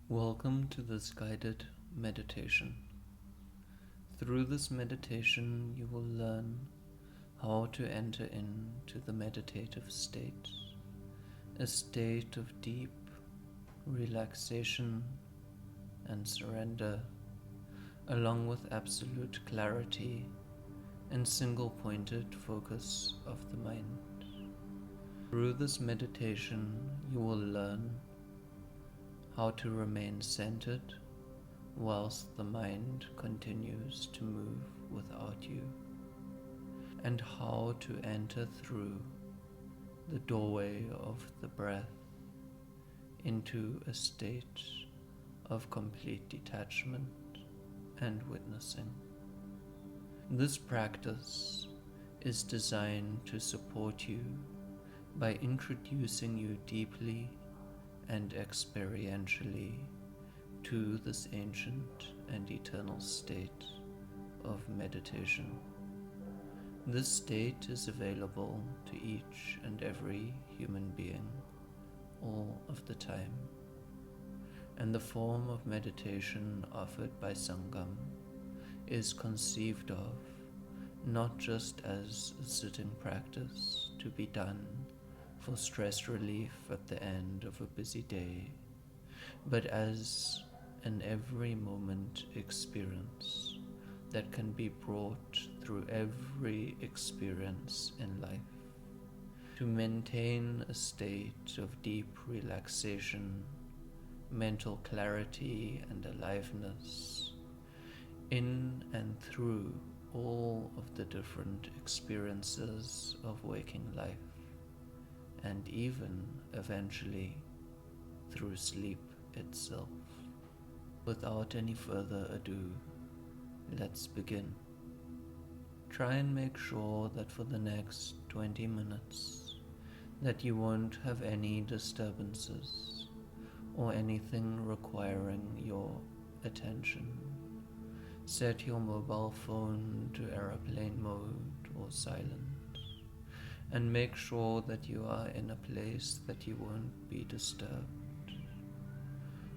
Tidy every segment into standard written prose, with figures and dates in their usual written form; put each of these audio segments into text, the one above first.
Welcome to this guided meditation. Through this meditation, you will learn how to enter into the meditative state, a state of deep relaxation and surrender, along with absolute clarity and single-pointed focus of the mind. Through this meditation, you will learn how to remain centered whilst the mind continues to move without you, and how to enter through the doorway of the breath into a state of complete detachment and witnessing. This practice is designed to support you by introducing you deeply and experientially to this ancient and eternal state of meditation. This state is available to each and every human being all of the time, and the form of meditation offered by Sangham is conceived of not just as a sitting practice to be done for stress relief at the end of a busy day, but as an every moment experience that can be brought through every experience in life, to maintain a state of deep relaxation, mental clarity and aliveness in and through all of the different experiences of waking life, and even eventually through sleep itself. Without any further ado, let's begin. Try and make sure that for the next 20 minutes that you won't have any disturbances or anything requiring your attention. Set your mobile phone to airplane mode or silent, and make sure that you are in a place that you won't be disturbed.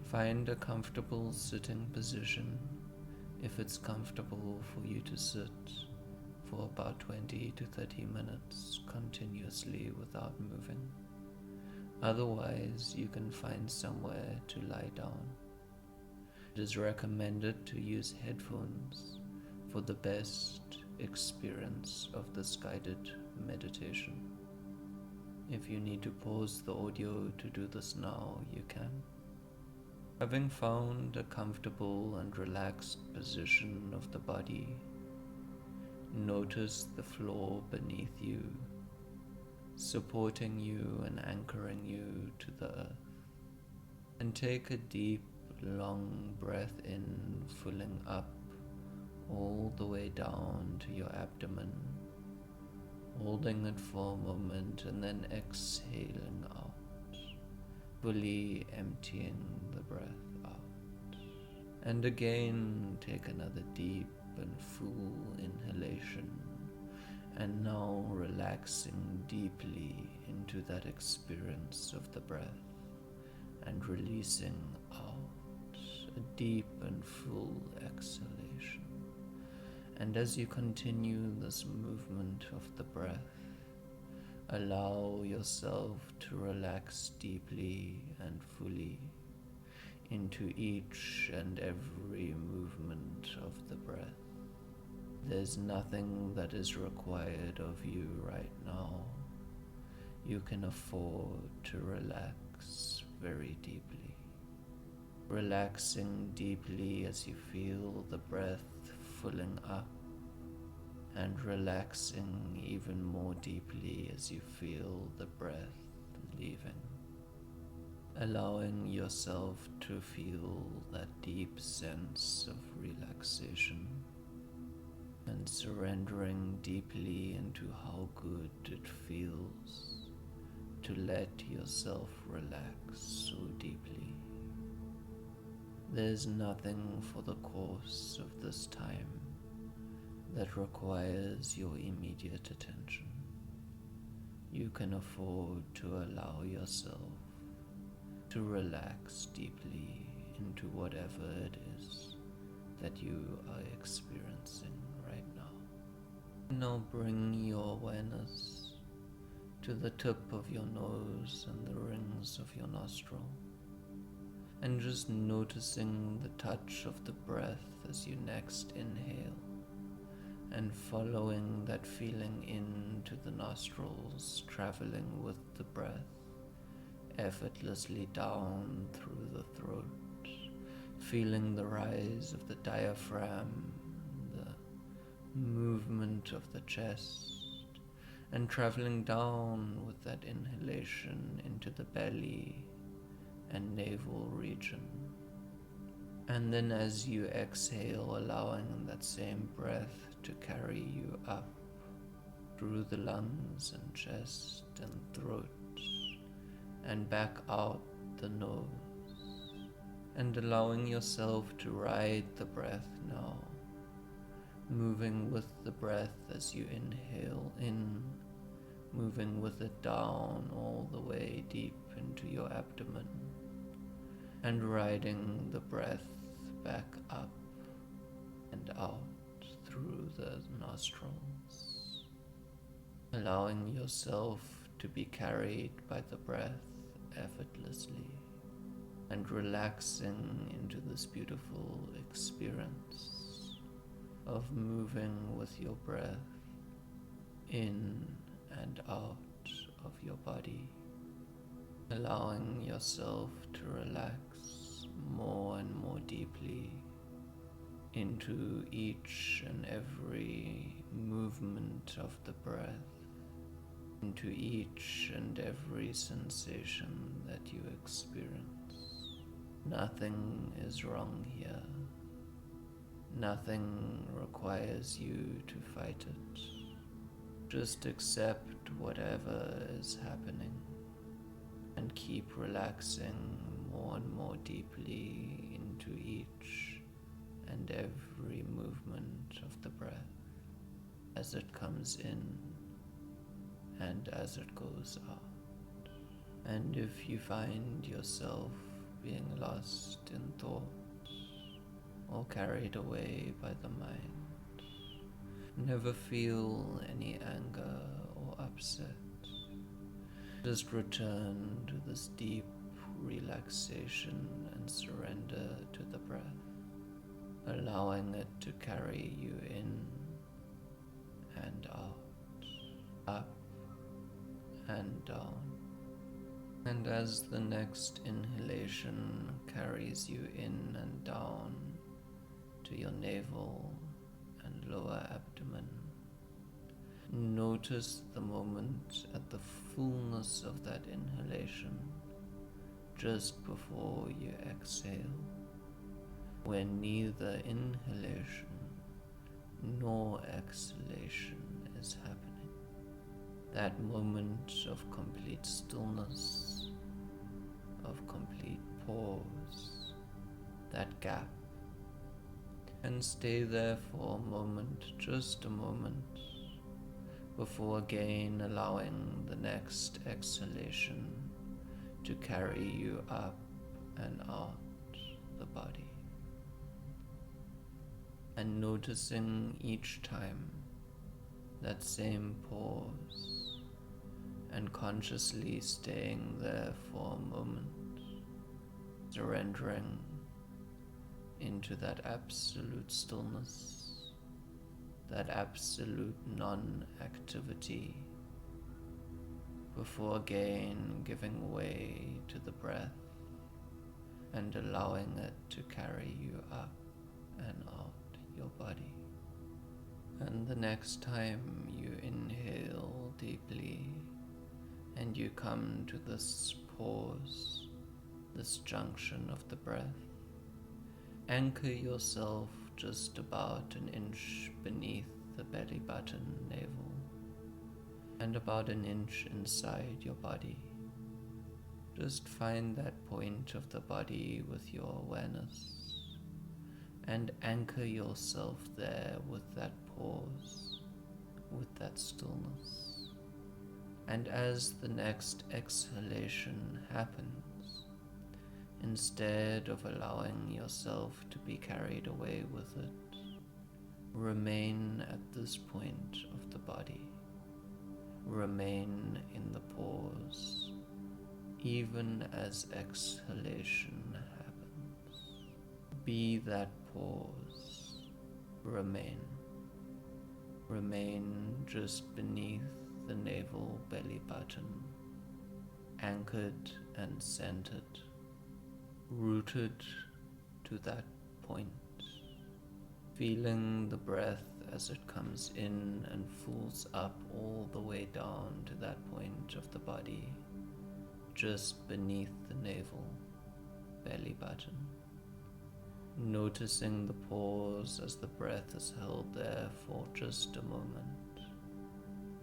Find a comfortable sitting position if it's comfortable for you to sit for about 20 to 30 minutes continuously without moving. Otherwise, you can find somewhere to lie down. It is recommended to use headphones for the best experience of this guided meditation. If you need to pause the audio to do this now, you can. Having found a comfortable and relaxed position of the body, notice the floor beneath you, supporting you and anchoring you to the earth. And take a deep, long breath in, filling up all the way down to your abdomen, holding it for a moment and then exhaling out, fully emptying the breath out. And again, take another deep and full inhalation, and now relaxing deeply into that experience of the breath and releasing out a deep and full exhalation. And as you continue this movement of the breath, allow yourself to relax deeply and fully into each and every movement of the breath. There's nothing that is required of you right now. You can afford to relax very deeply. Relaxing deeply as you feel the breath filling up, and relaxing even more deeply as you feel the breath leaving. Allowing yourself to feel that deep sense of relaxation, and surrendering deeply into how good it feels to let yourself relax so deeply. There's nothing for the course of this time that requires your immediate attention. You can afford to allow yourself to relax deeply into whatever it is that you are experiencing right now. Now bring your awareness to the tip of your nose and the rings of your nostril, and just noticing the touch of the breath as you next inhale, and following that feeling into the nostrils, traveling with the breath effortlessly down through the throat, feeling the rise of the diaphragm, the movement of the chest, and traveling down with that inhalation into the belly and navel region. And then as you exhale, allowing that same breath to carry you up through the lungs and chest and throat and back out the nose, and allowing yourself to ride the breath now, moving with the breath as you inhale in, moving with it down all the way deep into your abdomen, and riding the breath back up and out through the nostrils, allowing yourself to be carried by the breath effortlessly and relaxing into this beautiful experience of moving with your breath in and out of your body, allowing yourself to relax more and more deeply into each and every movement of the breath, into each and every sensation that you experience. Nothing is wrong here. Nothing requires you to fight it. Just accept whatever is happening and keep relaxing more and more deeply into each and every movement of the breath as it comes in and as it goes out. And if you find yourself being lost in thoughts or carried away by the mind, never feel any anger or upset. Just return to this deep relaxation and surrender to the breath, allowing it to carry you in and out, up and down. And as the next inhalation carries you in and down to your navel and lower abdomen, notice the moment at the fullness of that inhalation, just before you exhale, where neither inhalation nor exhalation is happening. That moment of complete stillness, of complete pause, that gap. And stay there for a moment, just a moment, before again allowing the next exhalation to carry you up and out the body. And noticing each time that same pause, and consciously staying there for a moment, surrendering into that absolute stillness, that absolute non-activity, before again giving way to the breath and allowing it to carry you up and out your body. And the next time you inhale deeply and you come to this pause, this junction of the breath, anchor yourself just about an inch beneath the belly button navel and about an inch inside your body. Just find that point of the body with your awareness and anchor yourself there with that pause, with that stillness. And as the next exhalation happens, instead of allowing yourself to be carried away with it. Remain at this point of the body. Remain in the pause, even as exhalation happens. Be that pause. Remain. Remain just beneath the navel belly button, anchored and centered, rooted to that point, feeling the breath as it comes in and pulls up all the way down to that point of the body, just beneath the navel belly button. Noticing the pause as the breath is held there for just a moment,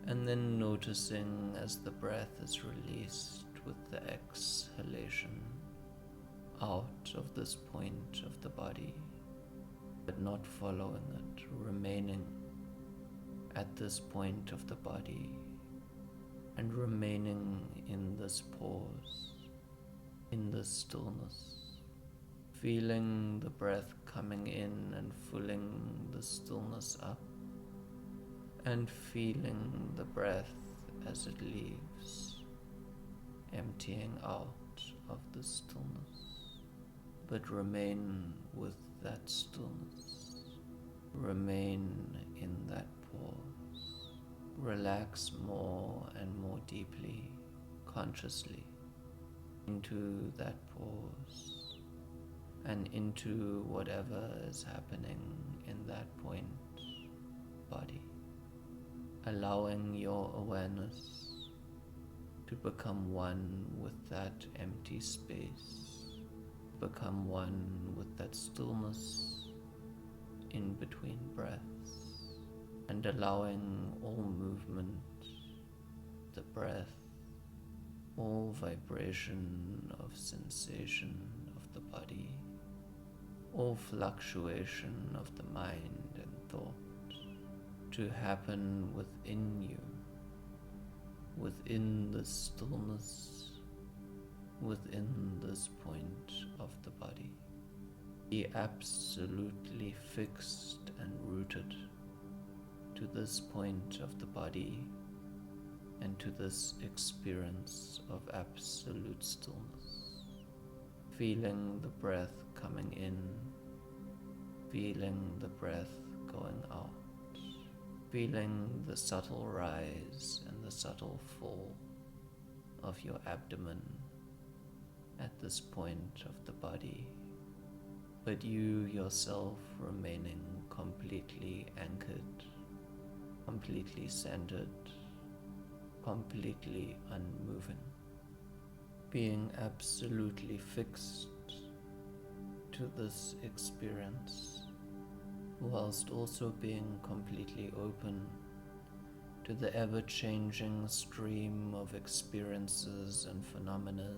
and then noticing as the breath is released with the exhalation out of this point of the body, but not following it, remaining at this point of the body and remaining in this pause, in this stillness. Feeling the breath coming in and filling the stillness up, and feeling the breath as it leaves, emptying out of the stillness. But remain with that stillness. Remain in that pause. Relax more and more deeply, consciously, into that pause, and into whatever is happening in that point body, allowing your awareness to become one with that empty space, become one with that stillness in between breaths, and allowing all movement, the breath, all vibration of sensation of the body, all fluctuation of the mind and thought to happen within you, within the stillness, within this point of the body. Be absolutely fixed and rooted to this point of the body and to this experience of absolute stillness. Feeling the breath coming in, feeling the breath going out, feeling the subtle rise and the subtle fall of your abdomen at this point of the body, but you yourself remaining completely anchored, completely centered, completely unmoving, being absolutely fixed to this experience, whilst also being completely open to the ever-changing stream of experiences and phenomena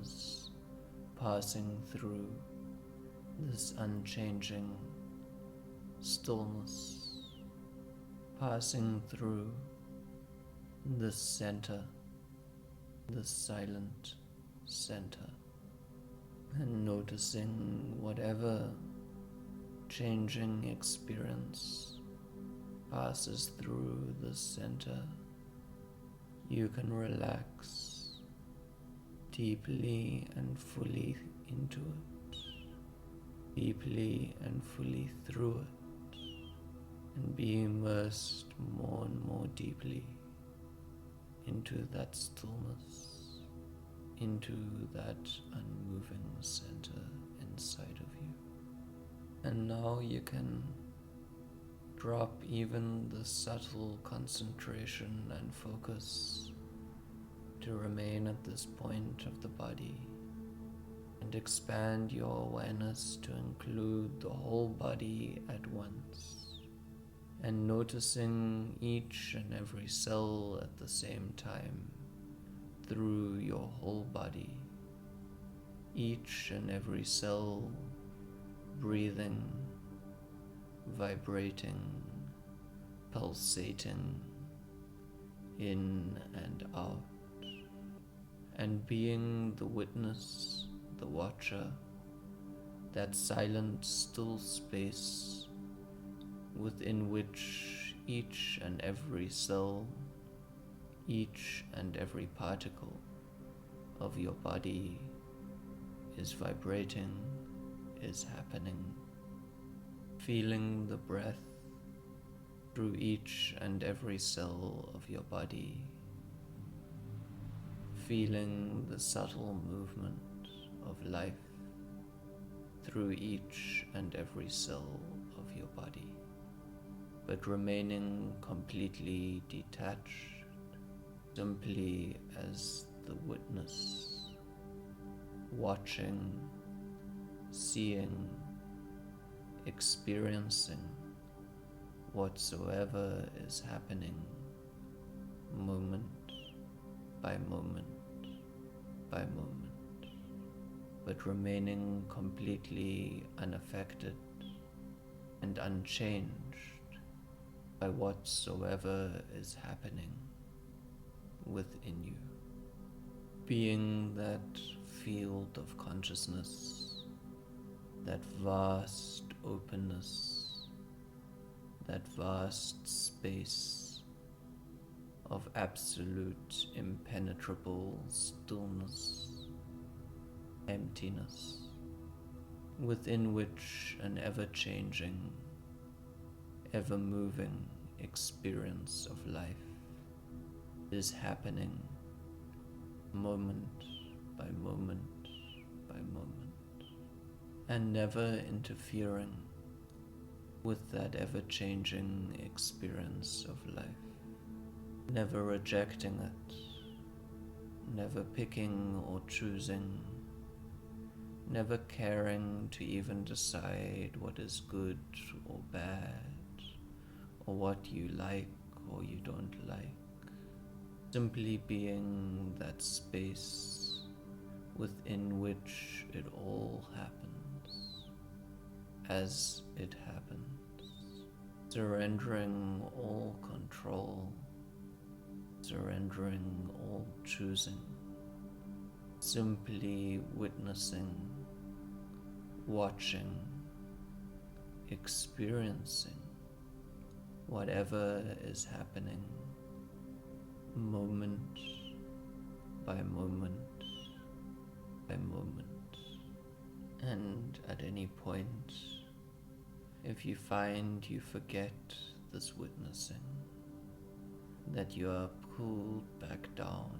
passing through this unchanging stillness, passing through this center, this silent center, and noticing whatever changing experience passes through this center. You can relax deeply and fully into it, deeply and fully through it, and be immersed more and more deeply into that stillness, into that unmoving center inside of you. And now you can drop even the subtle concentration and focus to remain at this point of the body, and expand your awareness to include the whole body at once, and noticing each and every cell at the same time through your whole body, each and every cell breathing, vibrating, pulsating in and out, and being the witness, the watcher that silent, still space within which each and every cell, each and every particle of your body is vibrating, is happening, feeling the breath through each and every cell of your body, feeling the subtle movement of life through each and every cell of your body, but remaining completely detached, simply as the witness, watching, seeing, experiencing whatsoever is happening, moment by moment by moment, but remaining completely unaffected and unchanged by whatsoever is happening within you. Being that field of consciousness, that vast openness, that vast space of absolute impenetrable stillness, emptiness, within which an ever-changing, ever-moving experience of life is happening moment by moment by moment, and never interfering with that ever-changing experience of life, never rejecting it, never picking or choosing, never caring to even decide what is good or bad, or what you like or you don't like, simply being that space within which it all happens, as it happens, surrendering all control, surrendering all choosing, simply witnessing, watching, experiencing whatever is happening moment by moment by moment. And at any point, if you find you forget this witnessing, that you are pulled back down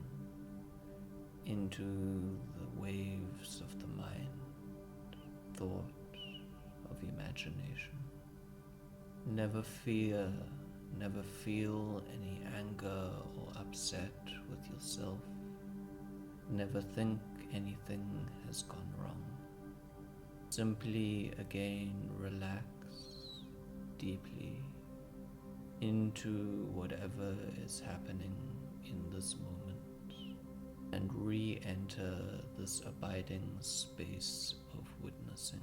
into the waves of the mind, thought, of imagination. Never fear, never feel any anger or upset with yourself. Never think anything has gone wrong. Simply again relax deeply into whatever is happening in this moment and re-enter this abiding space of witnessing,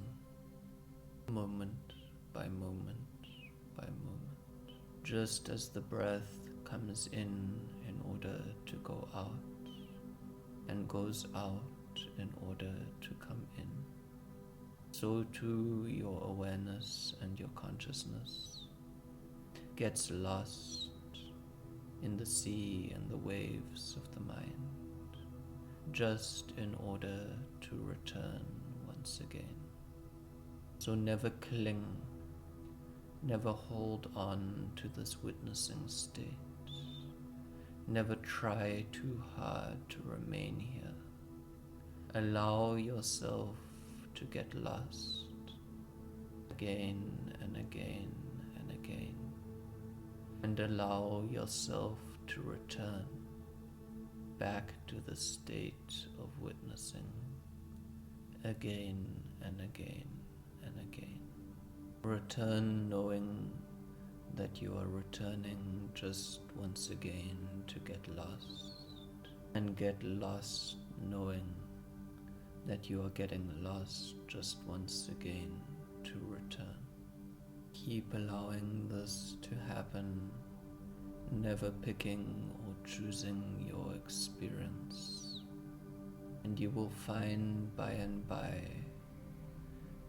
moment by moment by moment, just as the breath comes in order to go out and goes out in order to come in, so too your awareness and your consciousness gets lost in the sea and the waves of the mind, just in order to return once again. So never cling, never hold on to this witnessing state. Never try too hard to remain here. Allow yourself to get lost again and again and again, and allow yourself to return back to the state of witnessing again and again and again. Return knowing that you are returning just once again to get lost, and get lost knowing that you are getting lost just once again to return. Keep allowing this to happen, never picking or choosing your experience, and you will find by and by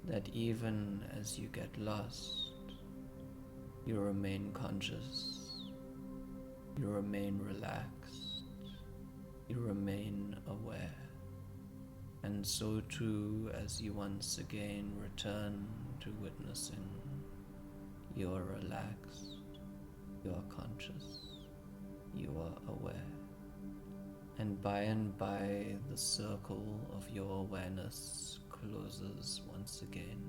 that even as you get lost, you remain conscious, you remain relaxed, you remain aware. And so too, as you once again return to witnessing, you are relaxed, you are conscious, you are aware. And by, the circle of your awareness closes once again,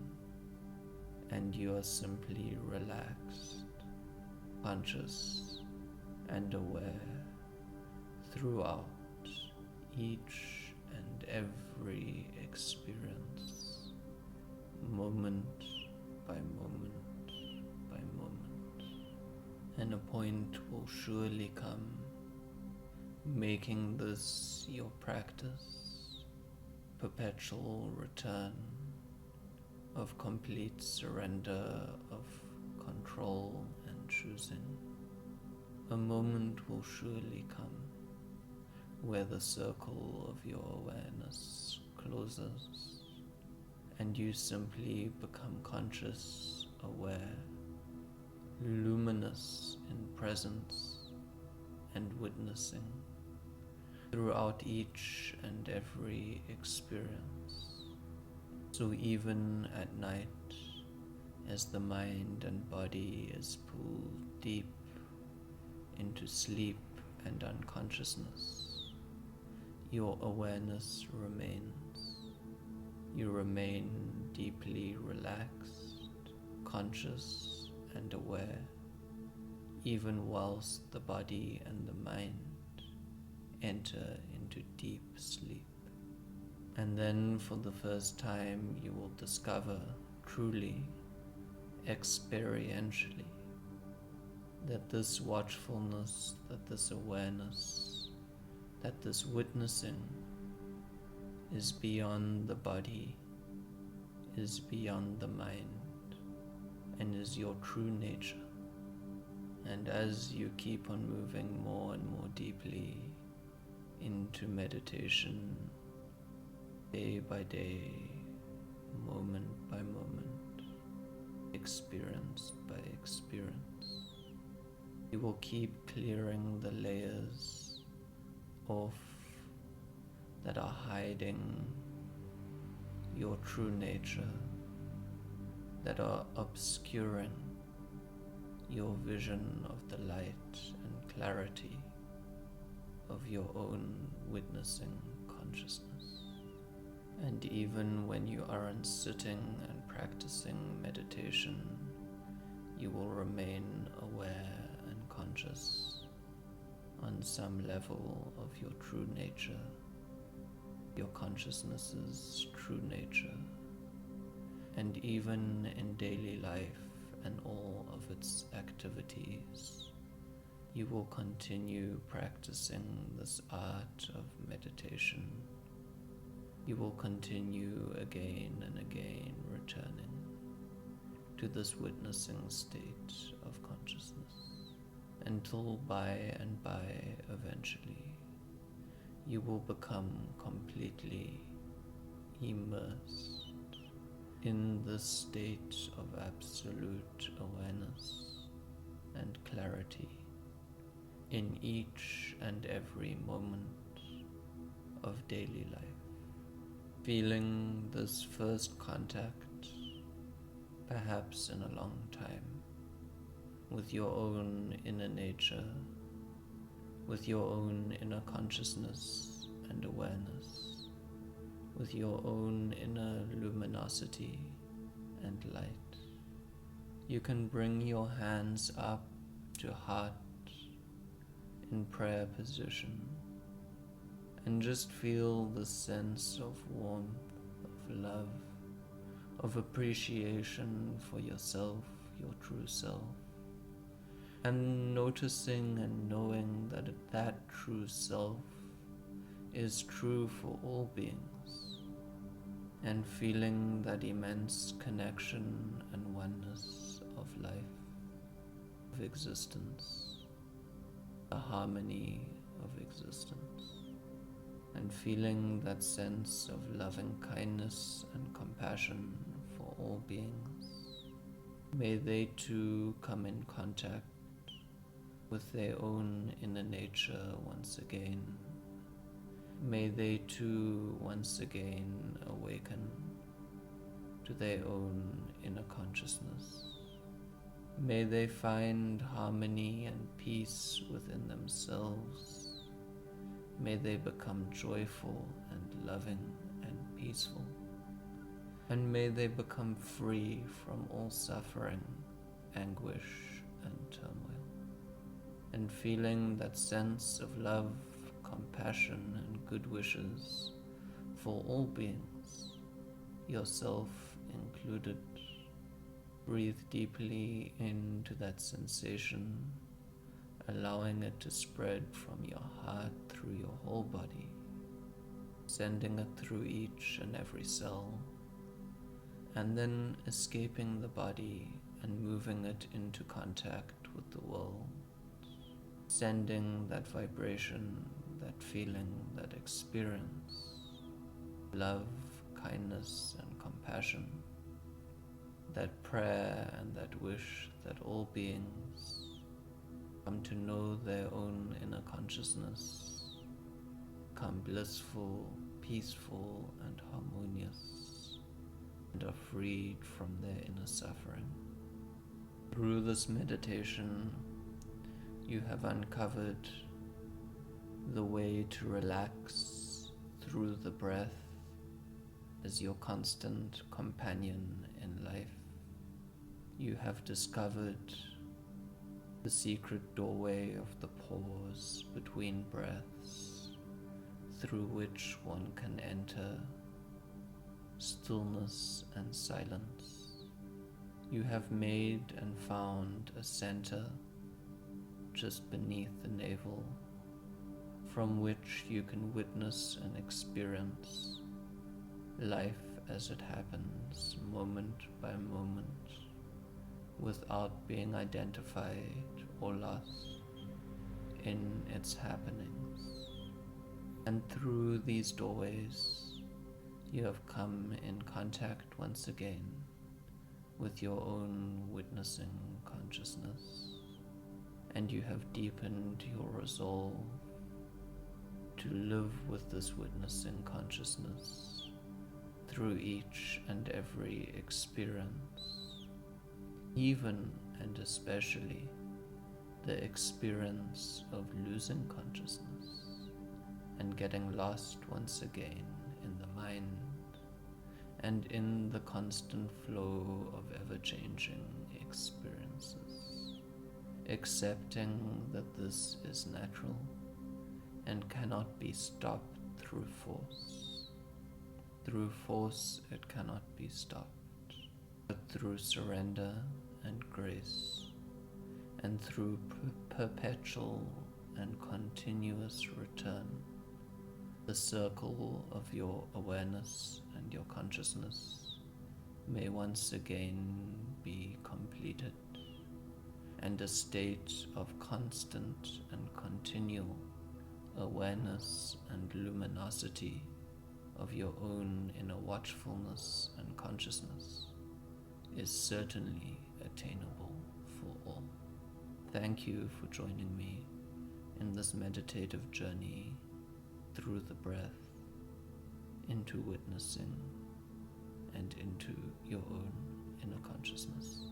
and you are simply relaxed, conscious, and aware throughout each and every experience, moment by moment by moment. And a point will surely come, making this your practice, perpetual return of complete surrender of control and choosing. A moment will surely come where the circle of your awareness closes and you simply become conscious, aware, luminous in presence and witnessing throughout each and every experience. So even at night, as the mind and body is pulled deep into sleep and unconsciousness, your awareness remains. You remain deeply relaxed, conscious and aware, even whilst the body and the mind enter into deep sleep. And then for the first time you will discover truly, experientially, that this watchfulness, that this awareness, that this witnessing is beyond the body, is beyond the mind, and is your true nature. And as you keep on moving more and more deeply into meditation, day by day, moment by moment, experience by experience, you will keep clearing the layers off that are hiding your true nature, that are obscuring your vision of the light and clarity of your own witnessing consciousness. And even when you aren't sitting and practicing meditation, you will remain aware and conscious on some level of your true nature, your consciousness's true nature. And even in daily life and all of its activities, you will continue practicing this art of meditation. You will continue again and again returning to this witnessing state of consciousness, until by and by eventually you will become completely immersed in this state of absolute awareness and clarity in each and every moment of daily life. Feeling this first contact, perhaps in a long time, with your own inner nature, with your own inner consciousness and awareness, with your own inner luminosity and light. You can bring your hands up to heart in prayer position and just feel the sense of warmth, of love, of appreciation for yourself, your true self, and noticing and knowing that that true self is true for all beings, and feeling that immense connection and oneness of life, of existence, the harmony of existence, and feeling that sense of loving kindness and compassion for all beings. May they too come in contact with their own inner nature once again. May they too once again awaken to their own inner consciousness. May they find harmony and peace within themselves. May they become joyful and loving and peaceful. And may they become free from all suffering, anguish, and turmoil. And feeling that sense of love, compassion, and good wishes for all beings, yourself included. Breathe deeply into that sensation, allowing it to spread from your heart through your whole body, sending it through each and every cell, and then escaping the body and moving it into contact with the world, sending that vibration, that feeling, that experience, love, kindness, and compassion, that prayer and that wish that all beings come to know their own inner consciousness, become blissful, peaceful, and harmonious, and are freed from their inner suffering. Through this meditation, you have uncovered the way to relax through the breath as your constant companion in life. You have discovered the secret doorway of the pause between breaths, through which one can enter stillness and silence. You have made and found a center just beneath the navel, from which you can witness and experience life as it happens, moment by moment, without being identified or lost in its happenings. And through these doorways, you have come in contact once again with your own witnessing consciousness, and you have deepened your resolve to live with this witnessing consciousness through each and every experience, even and especially the experience of losing consciousness and getting lost once again in the mind and in the constant flow of ever-changing experiences, accepting that this is natural and cannot be stopped through force. Through force it cannot be stopped, but through surrender and grace, and through perpetual and continuous return, the circle of your awareness and your consciousness may once again be completed, and a state of constant and continual awareness and luminosity of your own inner watchfulness and consciousness is certainly attainable for all. Thank you for joining me in this meditative journey through the breath, into witnessing, and into your own inner consciousness.